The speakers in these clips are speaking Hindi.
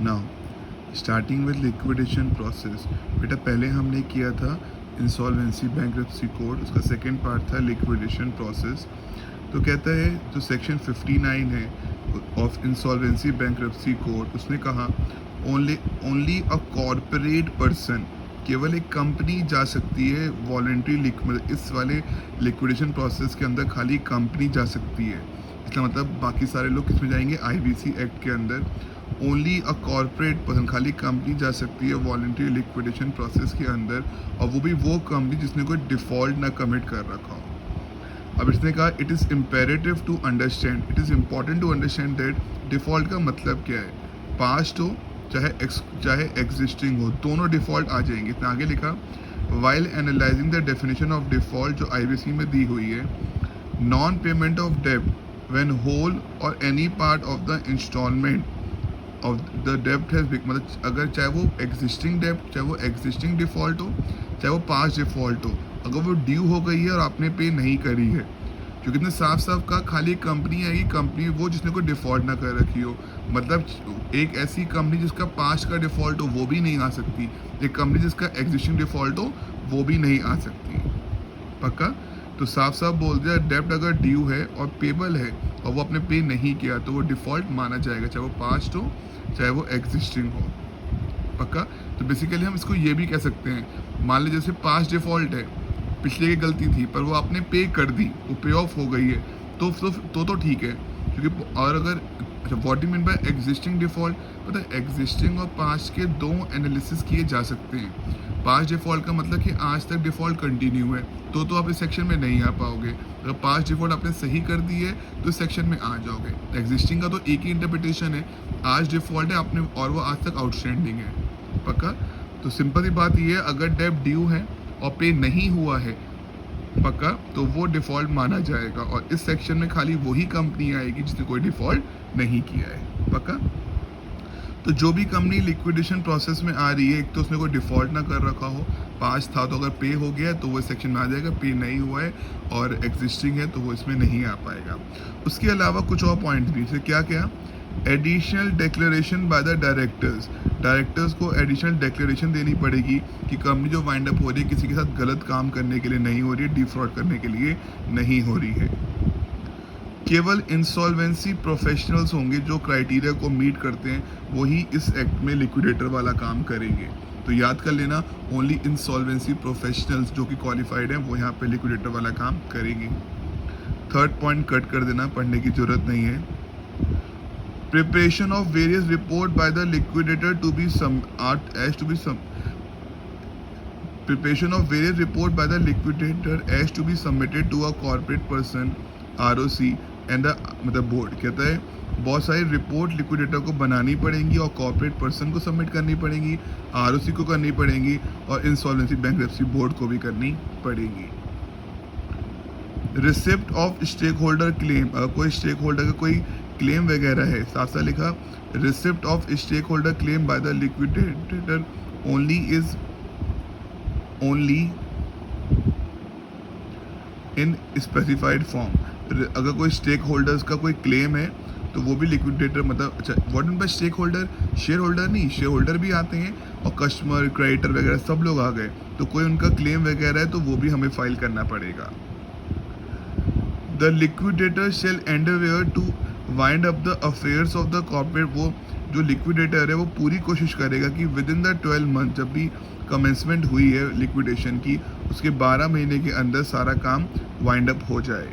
Now starting with liquidation process, बेटा पहले हमने किया था इंसॉल्वेंसी बैंक्रप्सी कोड, उसका सेकेंड पार्ट था लिक्विडेशन प्रोसेस। तो कहता है जो सेक्शन 59 है ऑफ इंसॉल्वेंसी बैंक्रप्सी कोड, उसने कहा ओनली अ कॉरपोरेट पर्सन, केवल एक कंपनी जा सकती है वॉलेंट्री मतलब इस वाले लिक्विडेशन प्रोसेस के अंदर खाली कंपनी जा सकती है। इसका मतलब बाकी सारे लोग किस में जाएंगे, आईबीसी एक्ट के अंदर। ओनली अ कॉरपोरेट पर्सन, खाली कंपनी जा सकती है वॉलेंट्री लिक्विडेशन प्रोसेस के अंदर, और वो भी वो कंपनी जिसने कोई डिफ़ॉल्ट ना कमिट कर रखा हो। अब इसने कहा it is imperative to understand, it is important to understand that default का मतलब क्या है। पास्ट हो चाहे एग्जिस्टिंग हो, दोनों डिफ़ॉल्ट आ जाएंगे। इतना आगे लिखा, while analysing the definition of default जो आईबीसी में दी हुई है, नॉन पेमेंट ऑफ डेब्ट व्हेन होल और any part of the instalment of the डेब्ट हैज, मतलब अगर चाहे वो एग्जिस्टिंग डेब्ट, चाहे वो एग्जिस्टिंग डिफ़ॉल्ट हो, चाहे वो पास्ट डिफ़ॉल्ट हो, अगर वो ड्यू हो गई है और आपने पे नहीं करी है, क्योंकि इतने साफ साफ कहा खाली कंपनी आएगी, कंपनी वो जिसने कोई डिफ़ॉल्ट ना कर रखी हो। मतलब एक ऐसी कंपनी जिसका पास्ट का डिफ़ॉल्ट हो वो भी नहीं आ सकती, एक कंपनी जिसका एग्जिस्टिंग डिफ़ॉल्ट हो वो भी नहीं आ सकती। पक्का? तो साफ साफ बोल दिया, डेब्ट अगर ड्यू है और पेबल है और वो आपने पे नहीं किया तो वो डिफ़ॉल्ट माना जाएगा, चाहे वो पास्ट हो चाहे वो एग्जिस्टिंग हो। पक्का? तो बेसिकली हम इसको ये भी कह सकते हैं, मान लीजिए जैसे पास्ट डिफ़ॉल्ट है, पिछले की गलती थी पर वो आपने पे कर दी, वो पे ऑफ हो गई है, तो ठीक है। क्योंकि और अगर अच्छा what you mean by existing default, पता है एग्जिस्टिंग और पास्ट के दो एनालिसिस किए जा सकते हैं। पास्ट डिफ़ॉल्ट का मतलब कि आज तक डिफ़ॉल्ट कंटिन्यू है, तो आप इस सेक्शन में नहीं आ पाओगे। अगर पास्ट डिफ़ॉल्ट आपने सही कर दी है तो इस सेक्शन में आ जाओगे। एग्जिस्टिंग का तो एक ही इंटरप्रिटेशन है, आज डिफ़ॉल्ट है आपने और वो आज तक आउटस्टैंडिंग है। पक्का? तो सिंपल सी बात ये है, अगर डेब्ट ड्यू है और पे नहीं हुआ है, पक्का, तो वो डिफ़ॉल्ट माना जाएगा और इस सेक्शन में खाली वही कंपनी आएगी जिसने कोई डिफ़ॉल्ट नहीं किया है। पक्का? तो जो भी कंपनी लिक्विडेशन प्रोसेस में आ रही है, एक तो उसने कोई डिफ़ॉल्ट ना कर रखा हो, पास्ट था तो अगर पे हो गया तो वो इस सेक्शन में आ जाएगा, पे नहीं हुआ है और एग्जिस्टिंग है तो वो इसमें नहीं आ पाएगा। उसके अलावा कुछ और पॉइंट्स भी, जैसे क्या क्या, additional declaration by the directors को एडिशनल डिक्लेरेशन देनी पड़ेगी कि कंपनी जो वाइंड अप हो रही है किसी के साथ गलत काम करने के लिए नहीं हो रही है, डिफ्रॉड करने के लिए नहीं हो रही है। केवल इंसॉल्वेंसी प्रोफेशनल्स होंगे जो क्राइटेरिया को मीट करते हैं, वही इस एक्ट में लिक्विडेटर वाला काम करेंगे। तो याद कर लेना, ओनली इंसॉल्वेंसी प्रोफेशनल्स जो कि क्वालिफाइड हैं वो यहाँ पे लिक्विडेटर वाला काम करेंगे। थर्ड पॉइंट कट कर देना, पढ़ने की जरूरत नहीं है। Preparation of various report by the liquidator to be preparation of various report by the liquidator as to be submitted to a corporate person, ROC and the मतलब बोर्ड। कहता है बहुत सारी रिपोर्ट लिक्विडेटर को बनानी पड़ेंगी और कॉर्पोरेट पर्सन को सबमिट करनी पड़ेंगी, ROC को करनी पड़ेंगी और इंसॉल्वेंसी बैंक्रप्सी बोर्ड को भी करनी पड़ेगी। Receipt of stake holder claim, अगर कोई स्टेक होल्डर का कोई क्लेम वगैरह है, साफ साफ लिखा, receipt of stake holder claim by the liquidator only in specified form. अगर कोई स्टेक होल्डर्स का कोई क्लेम है तो वो भी लिक्विडेटर, मतलब अच्छा what mean by stake holder, share holder नहीं, शेयर होल्डर भी आते हैं और कस्टमर क्रेडिटर वगैरह सब लोग आ गए, तो कोई उनका क्लेम वगैरह है तो वो भी हमें फाइल करना पड़ेगा। The liquidator shall endeavour to wind up the affairs of the corporate, वो जो लिक्विडेटर है वो पूरी कोशिश करेगा कि विद इन द 12 मंथ, जब भी कमेंसमेंट हुई है लिक्विडेशन की, उसके 12 महीने के अंदर सारा काम वाइंड अप हो जाए।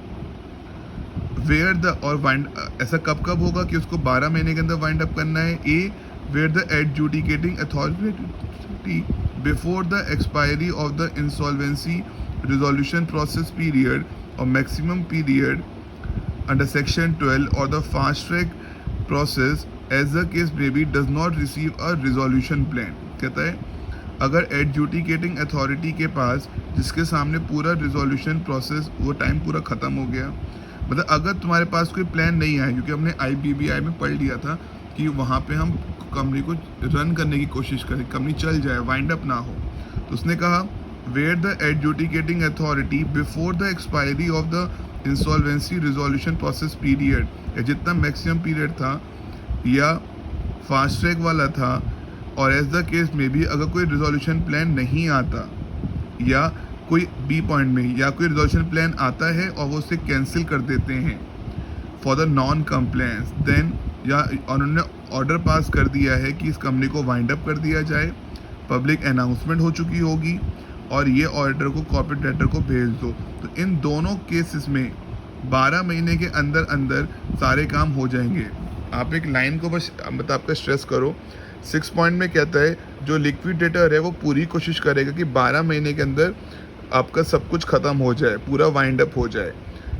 वेयर द और वाइंड ऐसा कब कब होगा कि उसको 12 महीने के अंदर वाइंड अप करना है। A, where the adjudicating authority before the expiry of the insolvency resolution process period और मैक्सिमम पीरियड अंडर सेक्शन 12 और the fast track process as the case may be does not receive a resolution plan. कहता है अगर एडजुडिकेटिंग अथॉरिटी के पास, जिसके सामने पूरा रिजोल्यूशन प्रोसेस वो टाइम पूरा ख़त्म हो गया, मतलब अगर तुम्हारे पास कोई प्लान नहीं आया, क्योंकि हमने IBBI में पढ़ लिया था कि वहाँ पे हम कंपनी को रन करने की कोशिश करें, कंपनी चल जाए, वाइंड अप ना हो, तो उसने कहा where the adjudicating authority before the expiry of the insolvency resolution process period, या जितना मैक्सिमम पीरियड था, या फास्ट ट्रैक वाला था, और एज द केस में भी अगर कोई रिजोल्यूशन प्लान नहीं आता या कोई बी पॉइंट में या कोई रिजोल्यूशन प्लान आता है और वो उसे कैंसिल कर देते हैं for the non compliance, then या उन्होंने ऑर्डर पास कर दिया है कि इस कंपनी को वाइंड अप कर दिया जाए, पब्लिक अनाउंसमेंट हो चुकी होगी और ये ऑर्डर को कॉर्पोरेट डायरेक्टर को भेज दो, तो इन दोनों केसेस में 12 महीने के अंदर अंदर सारे काम हो जाएंगे। आप एक लाइन को बस मतलब आपका स्ट्रेस करो, 6 पॉइंट में कहता है जो लिक्विडेटर है वो पूरी कोशिश करेगा कि 12 महीने के अंदर आपका सब कुछ ख़त्म हो जाए, पूरा वाइंड अप हो जाए।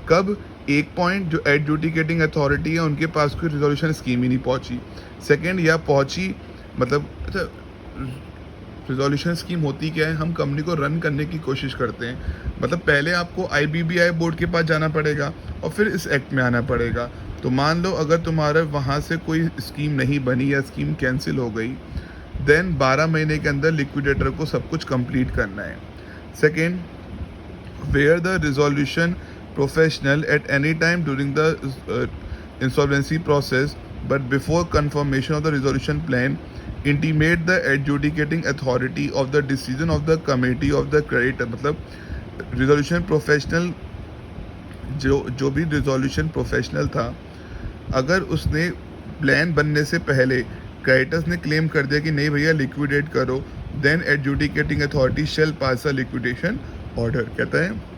कब? एक पॉइंट जो एडजुडिकेटिंग अथॉरिटी है उनके पास कोई रिजोल्यूशन स्कीम ही नहीं पहुंची। सेकंड, या पहुंची मतलब अच्छा, रिजोल्यूशन स्कीम होती क्या है, हम कंपनी को रन करने की कोशिश करते हैं, मतलब पहले आपको IBBI बोर्ड के पास जाना पड़ेगा और फिर इस एक्ट में आना पड़ेगा। तो मान लो अगर तुम्हारा वहाँ से कोई स्कीम नहीं बनी या स्कीम कैंसिल हो गई, देन 12 महीने के अंदर लिक्विडेटर को सब कुछ कंप्लीट करना है। Second, where the resolution professional at any time during the insolvency process, but before confirmation of the resolution plan, intimate the adjudicating authority of the decision of the committee of the creditor। मतलब resolution professional जो भी resolution professional था, अगर उसने प्लान बनने से पहले क्रेडिटर्स ने क्लेम कर दिया कि नहीं भैया लिक्विडेट करो, देन एडजुडिकेटिंग अथॉरिटी शेल पास अ लिक्विडेशन ऑर्डर। कहता है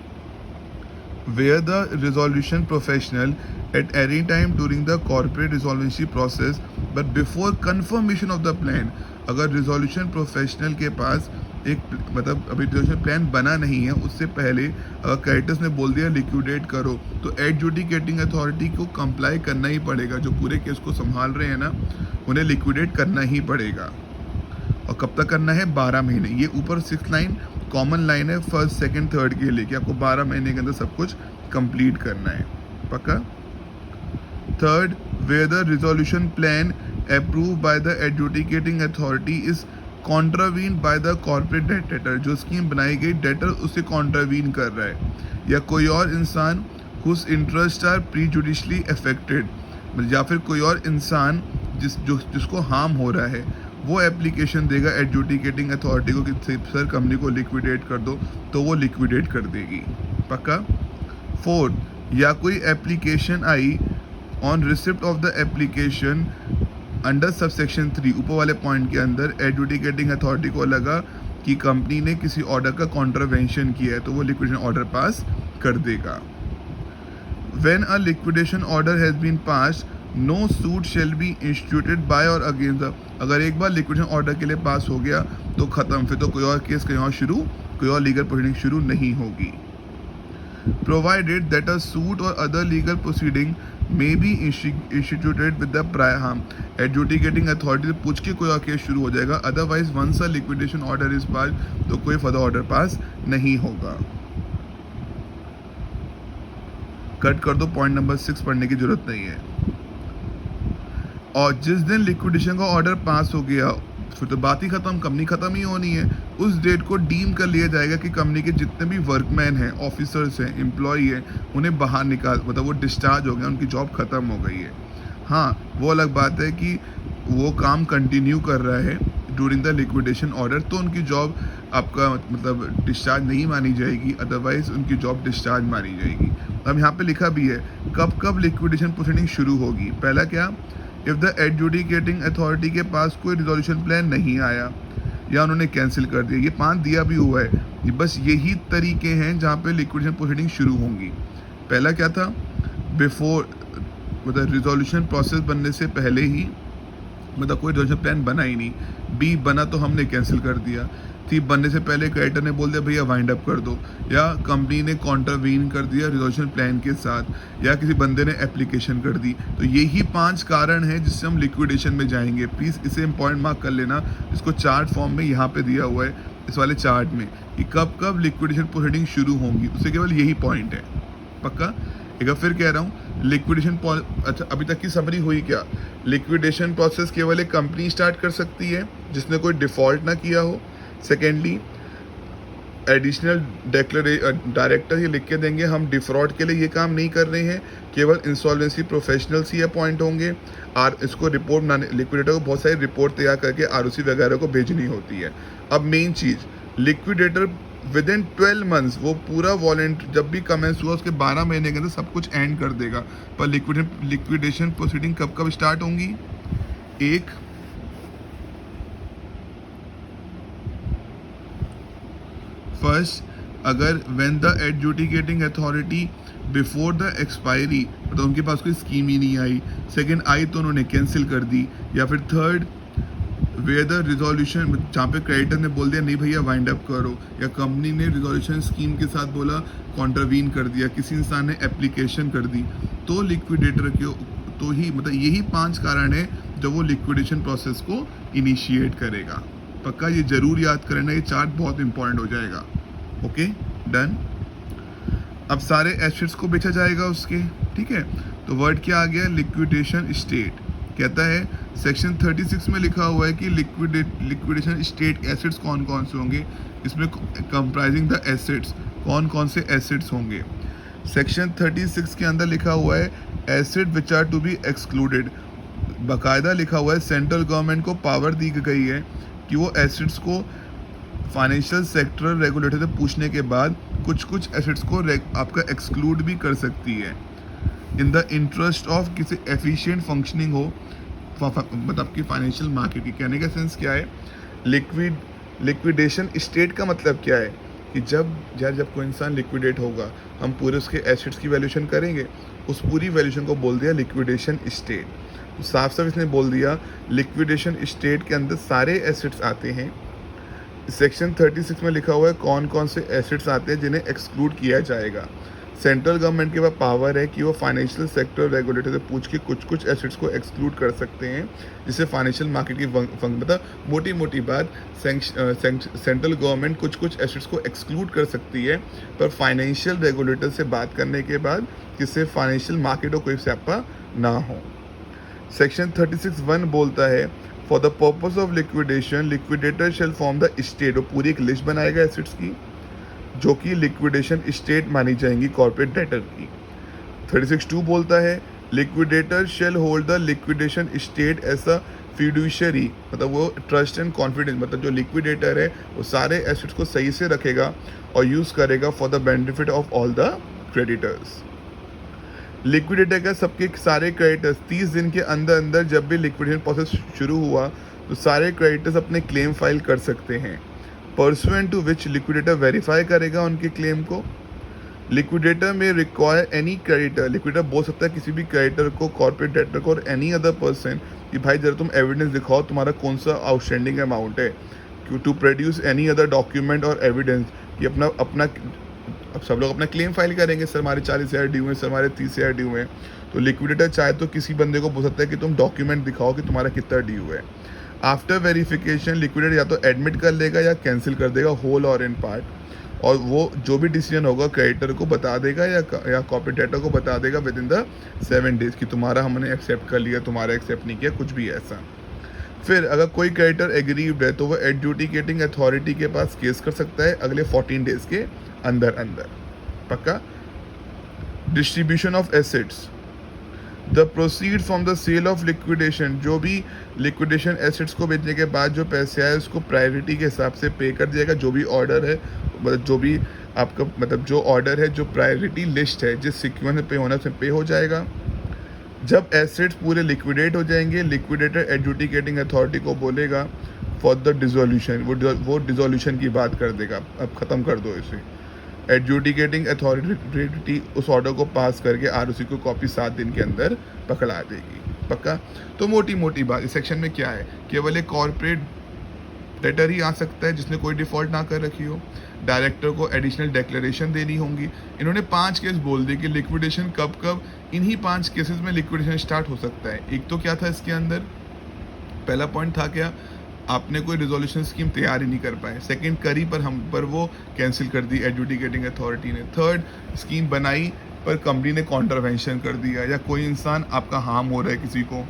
where the resolution professional at any time during the corporate resolution process but before confirmation of the plan, अगर resolution professional के पास एक मतलब अभी resolution plan बना नहीं है, उससे पहले अगर क्रेडिटर्स ने बोल दिया लिक्विडेट करो, तो एडजुडिकेटिंग अथॉरिटी को कंप्लाई करना ही पड़ेगा। जो पूरे केस को संभाल रहे हैं ना, उन्हें लिक्विडेट करना ही पड़ेगा। और कब तक करना है? 12 महीने। ये ऊपर 6 लाइन कॉमन लाइन है फर्स्ट सेकंड थर्ड के लिए कि आपको 12 महीने के अंदर सब कुछ कंप्लीट करना है, पक्का। Third, where the resolution plan approve by the adjudicating authority is contravene by the corporate debtor, जो स्कीम बनाई गई डेटर उसे कॉन्ट्रावीन कर रहा है, या कोई और इंसान हुज इंटरेस्ट आर प्रीजुडिशली अफेक्टेड, या फिर कोई और इंसान जिसको हार्म हो रहा है, वो एप्लीकेशन देगा एडजुडिकेटिंग अथॉरिटी को कि सर कंपनी को लिक्विडेट कर दो, तो वो लिक्विडेट कर देगी, पक्का। फोर्थ, या कोई application I on receipt of the application under subsection 3, ऊपर वाले पॉइंट के अंदर एडजुडिकेटिंग अथॉरिटी को लगा कि कंपनी ने किसी ऑर्डर का कॉन्ट्रावेंशन किया है, तो वो लिक्विडेशन ऑर्डर पास कर देगा। When a liquidation order has been passed, no suit shall be instituted by or against the, अगर एक बार लिक्विडेशन ऑर्डर के लिए पास हो गया तो खत्म, फिर तो कोई और केस कहीं और शुरू, कोई और लीगल प्रोसीडिंग शुरू नहीं होगी। Provided that a suit or other legal proceeding may be instituted with the prior harm, adjudicating authority से पूछ के कोई और केस शुरू हो जाएगा, otherwise once a liquidation order is pass, तो कोई फर्दर ऑर्डर पास नहीं होगा। कट कर दो, पॉइंट नंबर 6 पढ़ने की जरूरत नहीं है। और जिस दिन लिक्विडेशन का ऑर्डर पास हो गया फिर तो बात ही खत्म, कंपनी खत्म ही होनी है। उस डेट को डीम कर लिया जाएगा कि कंपनी के जितने भी वर्कमैन हैं, ऑफिसर्स हैं, एम्प्लॉई हैं, उन्हें बाहर निकाल, मतलब वो डिस्चार्ज हो गया, उनकी जॉब खत्म हो गई है। हाँ, वो अलग बात है कि वो काम कंटिन्यू कर रहा है ड्यूरिंग द लिक्विडेशन ऑर्डर, तो उनकी जॉब आपका मतलब डिस्चार्ज नहीं मानी जाएगी, अदरवाइज उनकी जॉब डिस्चार्ज मानी जाएगी। अब यहाँ पे लिखा भी है कब कब लिक्विडेशन प्रोसीडिंग शुरू होगी। पहला क्या? इफ़ द एडजुडिकेटिंग अथॉरिटी के पास कोई रिजोल्यूशन प्लान नहीं आया या उन्होंने कैंसिल कर दिया, ये 5 दिया भी हुआ है, ये बस यही तरीके हैं जहाँ पे लिक्विडेशन प्रोसीडिंग शुरू होंगी। पहला क्या था? बिफोर, मतलब रिजोल्यूशन प्रोसेस बनने से पहले ही, मतलब कोई रिजोल्यूशन प्लान बना ही नहीं, बी बना तो हमने कैंसिल कर दिया, सी बनने से पहले क्रेडिटर ने बोल दिया भैया वाइंड अप कर दो, या कंपनी ने कॉन्ट्रावीन कर दिया रिजोल्यूशन प्लान के साथ, या किसी बंदे ने एप्लीकेशन कर दी। तो यही 5 कारण हैं जिससे हम लिक्विडेशन में जाएंगे। प्लीज़ इसे इम्पॉर्टेंट मार्क कर लेना, इसको चार्ट फॉर्म में यहाँ पे दिया हुआ है इस वाले चार्ट में कि कब कब लिक्विडेशन प्रोसीडिंग शुरू होंगी, उससे केवल यही पॉइंट है, पक्का। एक बार फिर कह रहा हूँ, लिक्विडेशन, अच्छा अभी तक की समरी हुई क्या? लिक्विडेशन प्रोसेस केवल एक कंपनी स्टार्ट कर सकती है जिसने कोई डिफ़ॉल्ट ना किया हो। सेकेंडली, एडिशनल डायरेक्टर ही लिख के देंगे हम डिफ्रॉड के लिए ये काम नहीं कर रहे हैं, केवल इंसॉल्वेंसी प्रोफेशनल्स ही अपॉइंट होंगे। और इसको रिपोर्ट बनाने, लिक्विडेटर को बहुत सारी रिपोर्ट तैयार करके आरओसी वगैरह को भेजनी होती है। अब main cheese, liquidator with in 12 months वो पूरा वॉलेंट जब भी कमेंस हुआ उसके 12 महीने के अंदर सब कुछ एंड कर देगा। पर लिक्विडेशन प्रोसीडिंग कब कब स्टार्ट होंगी? एक, फर्स्ट, अगर when the adjudicating authority before the expiry, मतलब उनके पास कोई स्कीम ही नहीं आई, सेकंड आई तो उन्होंने कैंसिल कर दी, या फिर थर्ड वेयर द रिजोल्यूशन, जहाँ पे क्रेडिटर ने बोल दिया नहीं भैया वाइंड अप करो, या कंपनी ने रिजोल्यूशन स्कीम के साथ बोला कॉन्ट्रावीन कर दिया, किसी इंसान ने एप्लीकेशन कर दी, तो लिक्विडेटर के तो ही, मतलब यही 5 कारण है जब वो लिक्विडेशन प्रोसेस को इनिशिएट करेगा। पक्का ये जरूर याद करना, ये चार्ट बहुत इंपॉर्टेंट हो जाएगा। Okay done. अब सारे एसेट्स को बेचा जाएगा उसके, ठीक है। तो वर्ड क्या आ गया? Liquidation state. कहता है सेक्शन 36 में लिखा हुआ है कि लिक्विडेशन स्टेट एसेट्स कौन कौन से होंगे, इसमें कंप्राइजिंग द एसेट्स, कौन कौन से एसेट्स होंगे। सेक्शन 36 के अंदर लिखा हुआ है asset which are to be excluded, बाकायदा लिखा हुआ है सेंट्रल गवर्नमेंट को पावर दी गई है कि वो एसेट्स को फाइनेंशियल सेक्टर रेगुलेटर से पूछने के बाद कुछ कुछ एसेट्स को आपका एक्सक्लूड भी कर सकती है इन द इंटरेस्ट ऑफ किसी एफिशिएंट फंक्शनिंग हो, मतलब आपकी फाइनेंशियल मार्केट की। कहने का सेंस क्या है? लिक्विडेशन स्टेट का मतलब क्या है कि जब कोई इंसान लिक्विडेट होगा हम पूरे उसके एसेट्स की वैल्यूएशन करेंगे, उस पूरी वैल्यूएशन को बोल दिया लिक्विडेशन स्टेट। साफ साफ इसने बोल दिया लिक्विडेशन स्टेट के अंदर सारे एसेट्स आते हैं। सेक्शन 36 में लिखा हुआ है कौन कौन से एसेट्स आते हैं जिन्हें एक्सक्लूड किया जाएगा। सेंट्रल गवर्नमेंट के पास पावर है कि वो फाइनेंशियल सेक्टर रेगुलेटर से पूछ के कुछ कुछ एसेट्स को एक्सक्लूड कर सकते हैं, जिससे फाइनेंशियल मार्केट की मतलब मोटी मोटी बात सेंट्रल गवर्नमेंट कुछ कुछ एसेट्स को एक्सक्लूड कर सकती है, पर फाइनेंशियल रेगुलेटर से बात करने के बाद जिससे फाइनेंशियल मार्केट को कोई स्यापा ना हो। सेक्शन 36(1) बोलता है for the purpose of liquidation liquidator shall form the state, वो पूरी एक लिस्ट बनाएगा एसेट्स की जो कि लिक्विडेशन स्टेट मानी जाएंगी कॉर्पोरेट डेटर की। 36(2) बोलता है liquidator shall hold the liquidation state as a fiduciary, मतलब वो ट्रस्ट एंड कॉन्फिडेंस, मतलब जो लिक्विडेटर है वो सारे एसेट्स को सही से रखेगा और यूज़ करेगा for the benefit of all the creditors. Liquidator का सबके सारे क्रेडिटर्स 30 दिन के अंदर अंदर जब भी लिक्विडेशन प्रोसेस शुरू हुआ तो सारे क्रेडिटर्स अपने क्लेम फाइल कर सकते हैं, pursuant to which liquidator verify करेगा उनके क्लेम को। लिक्विडेटर में रिक्वायर एनी क्रेडिटर, लिक्विडेटर बोल सकता है किसी भी क्रेडिटर को, कॉर्पोरेट डेटर को और एनी अदर पर्सन कि भाई जरा तुम एविडेंस दिखाओ तुम्हारा कौन सा आउटस्टैंडिंग अमाउंट है, to produce any other document or evidence कि अपना अब सब लोग अपना क्लेम फाइल करेंगे, सर हमारे 40,000 ड्यू हैं, सर हमारे 30,000 ड्यू हैं। तो लिक्विडेटर चाहे तो किसी बंदे को बोल सकता है कि तुम डॉक्यूमेंट दिखाओ कि तुम्हारा कितना ड्यू है। आफ्टर वेरिफिकेशन लिक्विडेटर या तो एडमिट कर लेगा या कैंसिल कर देगा होल और इन पार्ट, और वो जो भी डिसीजन होगा क्रेडिटर को बता देगा या कॉर्पोरेट डेटर को बता देगा विद इन द 7 डेज कि तुम्हारा हमने एक्सेप्ट कर लिया, तुम्हारा एक्सेप्ट नहीं किया, कुछ भी ऐसा। फिर अगर कोई क्रेडिटर एग्रीव्ड है तो वो एडजुडिकेटिंग अथॉरिटी के पास केस कर सकता है अगले 14 डेज के अंदर अंदर। पक्का। Distribution of assets, the proceed from the sale of liquidation, जो भी लिक्विडेशन एसेट्स को बेचने के बाद जो पैसे आए उसको प्रायोरिटी के हिसाब से पे कर दिएगा। जो भी ऑर्डर है, मतलब जो भी आपका मतलब जो ऑर्डर है, जो प्रायोरिटी लिस्ट है, जिस सिक्वेंस में पे होना है उसमें पे हो जाएगा। जब एसेट्स पूरे लिक्विडेट हो जाएंगे एडजुडिकेटर एडजुडिकेटिंग अथॉरिटी को बोलेगा फॉर द डिसोल्यूशन, वो डिसोल्यूशन की बात कर देगा, अब ख़त्म कर दो इसे। एडजुडिकेटिंग अथॉरिटी उस ऑर्डर को पास करके आरओसी को कॉपी 7 दिन के अंदर पकड़ा देगी। पक्का। तो मोटी मोटी बात इस सेक्शन में क्या है, केवल एक कॉर्पोरेट डेटर ही आ सकता है जिसने कोई डिफ़ॉल्ट ना कर रखी हो, डायरेक्टर को एडिशनल डिक्लेरेशन देनी होंगी। इन्होंने 5 केस बोल दिए कि लिक्विडेशन कब कब, इन्हीं 5 केसेस में लिक्विडेशन स्टार्ट हो सकता है। एक तो क्या था इसके अंदर, पहला पॉइंट था क्या, आपने कोई रिजोल्यूशन स्कीम तैयार ही नहीं कर पाए, सेकंड करी पर वो कैंसिल कर दी एडजुडिकेटिंग अथॉरिटी ने, थर्ड स्कीम बनाई पर कंपनी ने कॉन्ट्रावेंशन कर दिया, या कोई इंसान आपका हार्म हो रहा है किसी को।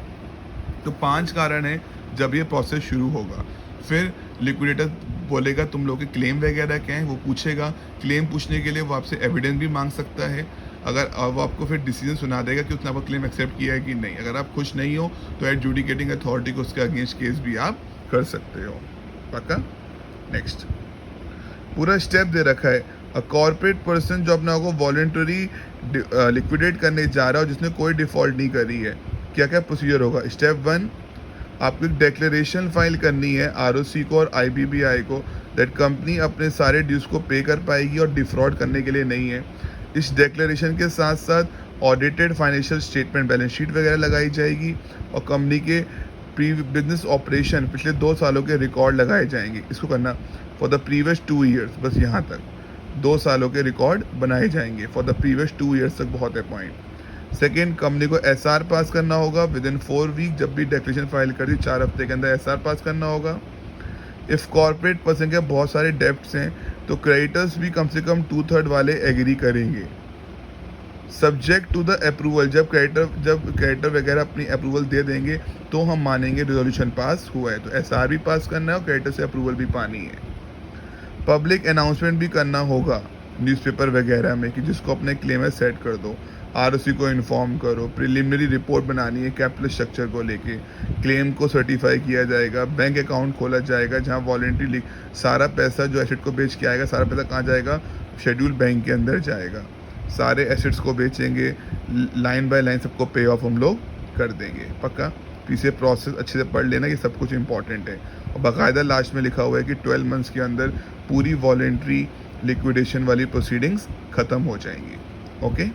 तो 5 कारण है जब ये प्रोसेस शुरू होगा। फिर लिक्विडेटर बोलेगा तुम लोग के क्लेम वगैरह क्या है, वो पूछेगा। क्लेम पूछने के लिए वो आपसे एविडेंस भी मांग सकता है। अगर वो आपको फिर डिसीजन सुना देगा कि उसने आपका क्लेम एक्सेप्ट किया है कि नहीं। अगर आप खुश नहीं हो तो एडजुडिकेटिंग अथॉरिटी को उसके अगेंस्ट केस भी आप कर सकते हो। पक्का? नेक्स्ट, पूरा स्टेप दे रखा है। अ कॉर्पोरेट पर्सन जो अपना को वॉलेंटरी लिक्विडेट करने जा रहा है और जिसने कोई डिफ़ॉल्ट नहीं करी है, क्या क्या प्रोसीजर होगा। स्टेप 1, आपको एक डिक्लेरेशन फाइल करनी है आरओसी को और आईबीबीआई को दैट कंपनी अपने सारे ड्यूज को पे कर पाएगी और डिफ्रॉड करने के लिए नहीं है। इस डिक्लेरेशन के साथ साथ audited financial statement, balance sheet वगैरह लगाई जाएगी और कंपनी के बिजनेस ऑपरेशन पिछले 2 सालों के रिकॉर्ड लगाए जाएंगे। इसको करना फॉर द प्रीवियस 2 ईयर्स, बस यहाँ तक 2 सालों के रिकॉर्ड बनाए जाएंगे फॉर द प्रीवियस 2 ईयर्स तक, बहुत है पॉइंट। सेकेंड, कंपनी को एसआर पास करना होगा विद इन 4 वीक। जब भी डिक्लेरेशन फाइल कर दी 4 हफ्ते के अंदर एसआर पास करना होगा। इफ़ कॉर्पोरेट पर्सन के बहुत सारे डेप्ट्स हैं तो क्रेडिटर्स भी कम से कम 2/3 वाले एग्री करेंगे सब्जेक्ट टू द अप्रूवल। जब क्रेडिटर वगैरह अपनी अप्रूवल दे देंगे तो हम मानेंगे रिजोल्यूशन पास हुआ है। तो एसआर भी पास करना है और क्रेडिटर से अप्रूवल भी पानी है। पब्लिक अनाउंसमेंट भी करना होगा न्यूज़पेपर वगैरह में कि जिसको अपने क्लेम है सेट कर दो। आरओसी को इन्फॉर्म करो। प्रिलिमिनरी रिपोर्ट बनानी है कैपिटल स्ट्रक्चर को लेके। क्लेम को सर्टिफाई किया जाएगा। बैंक अकाउंट खोला जाएगा जहां वॉलेंटरी सारा पैसा जो एसेट को बेच के आएगा, सारा पैसा कहाँ जाएगा, शेड्यूल बैंक के अंदर जाएगा। सारे एसेट्स को बेचेंगे, लाइन बाय लाइन सबको पे ऑफ हम लोग कर देंगे। पक्का? इसे प्रोसेस अच्छे से पढ़ लेना, ये सब कुछ इंपॉर्टेंट है। और बाकायदा लास्ट में लिखा हुआ है कि 12 मंथ्स के अंदर पूरी वॉलेंट्री लिक्विडेशन वाली प्रोसीडिंग्स ख़त्म हो जाएंगी। ओके,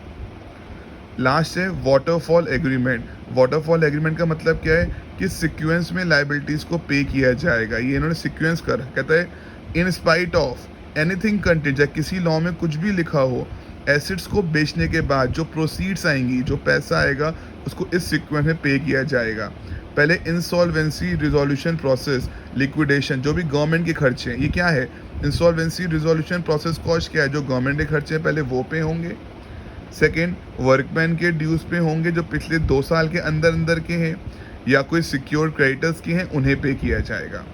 लास्ट है वाटरफॉल एग्रीमेंट। वाटरफॉल एग्रीमेंट का मतलब क्या है कि सीक्वेंस में लाइबिलिटीज़ को पे किया जाएगा। ये इन्होंने सीक्वेंस कर, कहता है in spite of anything content, या किसी लॉ में कुछ भी लिखा हो, एसेट्स को बेचने के बाद जो प्रोसीड्स आएंगी, जो पैसा आएगा, उसको इस सीक्वेंस में पे किया जाएगा। पहले इंसॉल्वेंसी रिजोल्यूशन प्रोसेस, लिक्विडेशन, जो भी गवर्नमेंट के खर्चे हैं, ये क्या है, इंसॉल्वेंसी रिजोल्यूशन प्रोसेस कॉस्ट क्या है, जो गवर्नमेंट के खर्चे हैं पहले वो पे होंगे। सेकेंड, वर्कमैन के ड्यूज पे होंगे जो पिछले 2 साल के अंदर के हैं या कोई सिक्योर क्रेडिटर्स के हैं, उन्हें पे किया जाएगा।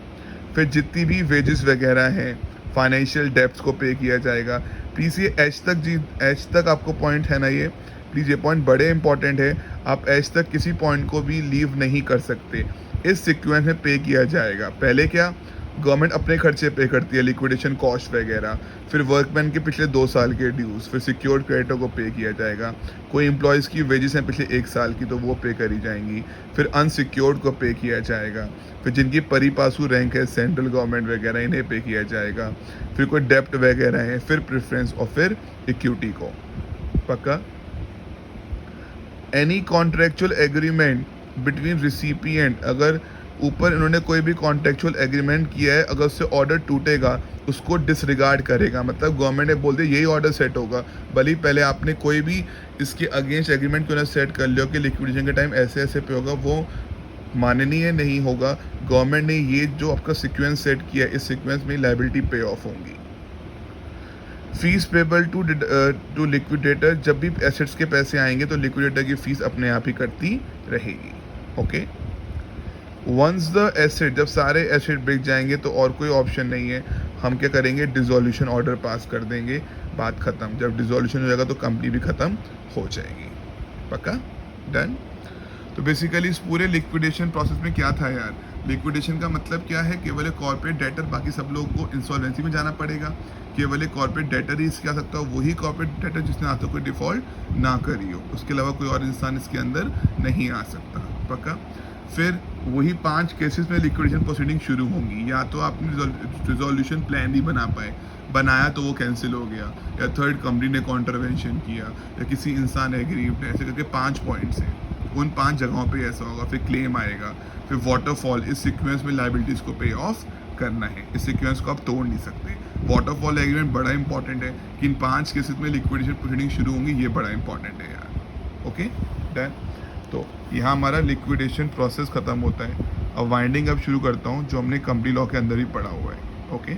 फिर जितनी भी वेजेस वगैरह हैं, फाइनेंशियल डेब्ट्स को पे किया जाएगा। प्लीज़ ये एच तक आपको पॉइंट है ना, ये प्लीज़ ये पॉइंट बड़े इंपॉर्टेंट है। आप एच तक किसी पॉइंट को भी लीव नहीं कर सकते। इस सीक्वेंस में पे किया जाएगा। पहले क्या, गवर्नमेंट अपने खर्चे पे करती है, लिक्विडेशन कॉस्ट वगैरह, फिर वर्कमैन के पिछले 2 साल के ड्यूज़, फिर सिक्योर्ड क्रेडिटर को पे किया जाएगा। कोई एम्प्लॉयज़ की वेजेस हैं पिछले 1 साल की तो वो पे करी जाएंगी। फिर अनसिक्योर्ड को पे किया जाएगा। फिर जिनकी परी पासू रैंक है, सेंट्रल गवर्नमेंट वगैरह, इन्हें पे किया जाएगा। फिर कोई डेप्ट वगैरह है, फिर प्रेफरेंस और फिर इक्विटी को। पक्का? Any contractual agreement between recipient, अगर ऊपर इन्होंने कोई भी कॉन्ट्रेक्चुअल एग्रीमेंट किया है, अगर उससे ऑर्डर टूटेगा उसको डिसरिगार्ड करेगा। मतलब गवर्नमेंट ने बोल दिया यही ऑर्डर सेट होगा, भले ही पहले आपने कोई भी इसके अगेंस्ट एग्रीमेंट क्यों ना सेट कर लिया कि लिक्विडेशन के टाइम ऐसे ऐसे पे होगा, वो माननीय नहीं होगा। गवर्नमेंट ने ये जो आपका सीक्वेंस सेट किया, इस सीक्वेंस में लायबिलिटी पे ऑफ होंगी। फीस पेबल टू लिक्विडेटर, जब भी एसेट्स के पैसे आएंगे तो लिक्विडेटर की फीस अपने आप ही कटती रहेगी। ओके, वंस द एसेट, जब सारे एसेट बिक जाएंगे तो और कोई ऑप्शन नहीं है, हम क्या करेंगे, डिसोल्यूशन ऑर्डर पास कर देंगे, बात ख़त्म। जब डिसोल्यूशन हो जाएगा तो कंपनी भी ख़त्म हो जाएगी। पक्का? डन। तो बेसिकली इस पूरे लिक्विडेशन प्रोसेस में क्या था यार, लिक्विडेशन का मतलब क्या है, केवल एक कॉर्पोरेट डेटर, बाकी सब लोगों को इंसॉल्वेंसी में जाना पड़ेगा। केवल एक कॉर्पोरेट डेटर ही इसके आ सकता हो, वही कॉर्पोरेट डेटर जिसने आज तक कोई डिफ़ॉल्ट ना करी हो, उसके अलावा कोई और इंसान इसके अंदर नहीं आ सकता। पक्का? फिर वही 5 केसेस में लिक्विडेशन प्रोसीडिंग शुरू होंगी। या तो आपने रिजोल्यूशन प्लान नहीं बना पाए, बनाया तो वो कैंसिल हो गया, या थर्ड कंपनी ने कॉन्ट्रवेंशन किया, या किसी इंसान एग्रीव्ड है, ऐसे करके 5 पॉइंट्स हैं। उन 5 जगहों पे ऐसा होगा। फिर क्लेम आएगा, फिर वाटरफॉल, इस सीक्वेंस में लायबिलिटीज़ को पे ऑफ करना है। इस सीक्वेंस को आप तोड़ नहीं सकते। वाटरफॉल एग्रीमेंट बड़ा इंपॉर्टेंट है कि इन 5 केसेस में लिक्विडेशन प्रोसीडिंग शुरू होंगी, ये बड़ा इंपॉर्टेंट है यार। Okay, done. तो यहाँ हमारा लिक्विडेशन प्रोसेस ख़त्म होता है। अब वाइंडिंग अब शुरू करता हूँ जो हमने कंपनी लॉ के अंदर ही पढ़ा हुआ है। ओके।